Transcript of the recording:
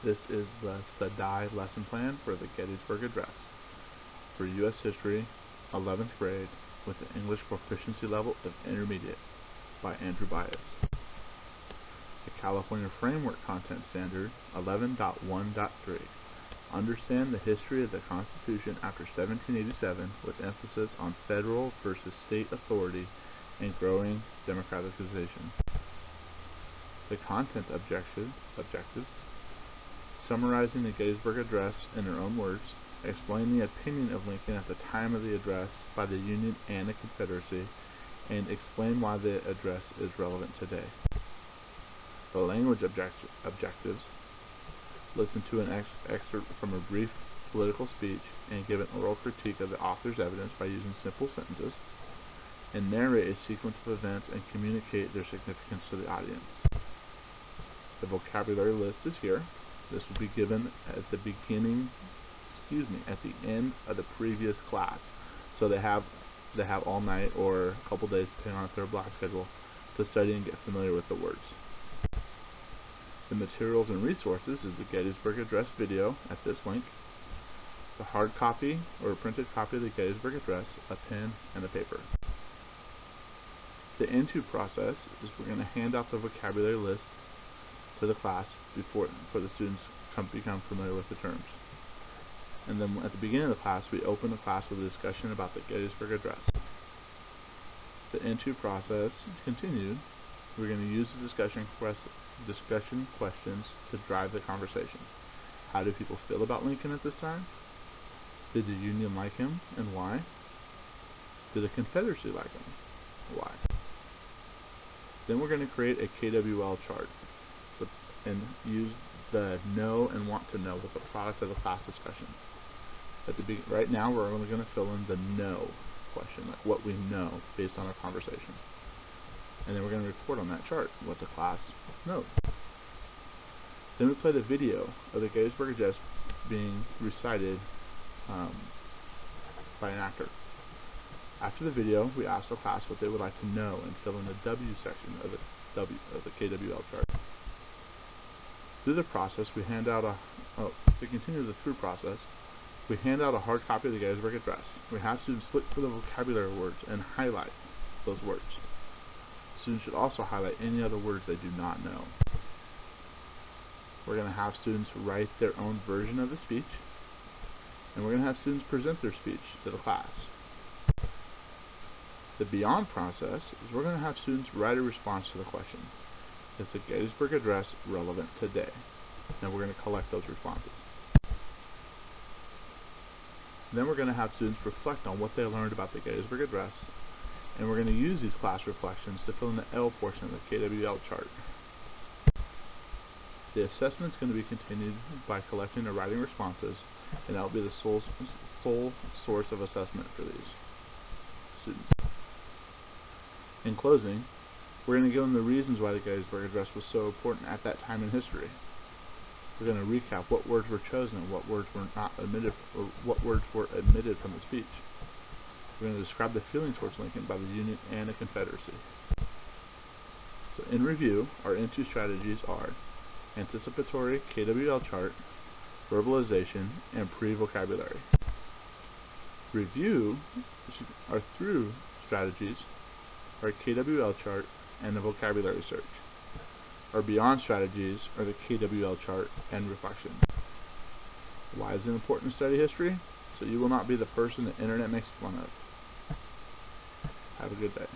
This is the SDAIE Lesson Plan for the Gettysburg Address for U.S. History, 11th grade, with an English proficiency level of Intermediate by Andrew Bias. The California Framework Content Standard 11.1.3. Understand the history of the Constitution after 1787 with emphasis on federal versus state authority and growing democratization. The content objectives. Summarizing the Gettysburg Address in their own words. Explain the opinion of Lincoln at the time of the address by the Union and the Confederacy, and explain why the address is relevant today. The language objectives. Listen to an excerpt from a brief political speech and give an oral critique of the author's evidence by using simple sentences, and narrate a sequence of events and communicate their significance to the audience. The vocabulary list is here. This will be given at the end of the previous class. So they have all night or a couple days, depending on their block schedule, to study and get familiar with the words. The materials and resources is the Gettysburg Address video at this link, the hard copy or printed copy of the Gettysburg Address, a pen, and a paper. The into process is we're going to hand out the vocabulary list to the class for the students become familiar with the terms. And then at the beginning of the class, we open the class with a discussion about the Gettysburg Address. The into process continued. We're going to use the discussion questions to drive the conversation. How do people feel about Lincoln at this time? Did the Union like him, and why? Did the Confederacy like him? Why? Then we're going to create a KWL chart and use the know and want to know with the product of the class discussion. Right now we're only going to fill in the know question, like what we know based on our conversation. And then we're going to report on that chart what the class knows. Then we play the video of the Gettysburg Address being recited by an actor. After the video, we ask the class what they would like to know and fill in the W section of the KWL chart. Through the process, we hand out to continue the through process, we hand out a hard copy of the Gettysburg Address. We have students look for the vocabulary words and highlight those words. Students should also highlight any other words they do not know. We're going to have students write their own version of the speech, and we're going to have students present their speech to the class. The beyond process is we're going to have students write a response to the question. Is the Gettysburg Address relevant today? And we're going to collect those responses. Then we're going to have students reflect on what they learned about the Gettysburg Address, and we're going to use these class reflections to fill in the L portion of the KWL chart. The assessment is going to be continued by collecting the writing responses, and that will be the sole source of assessment for these students. In closing, we're going to give them the reasons why the Gettysburg Address was so important at that time in history. We're going to recap what words were chosen and what words were not omitted, or what words were omitted from the speech. We're going to describe the feeling towards Lincoln by the Union and the Confederacy. So in review, our into strategies are anticipatory KWL chart, verbalization, and pre-vocabulary. Review, our through strategies, our KWL chart, and the vocabulary search. Our beyond strategies are the KWL chart and reflection. Why is it important to study history? So you will not be the person the internet makes fun of. Have a good day.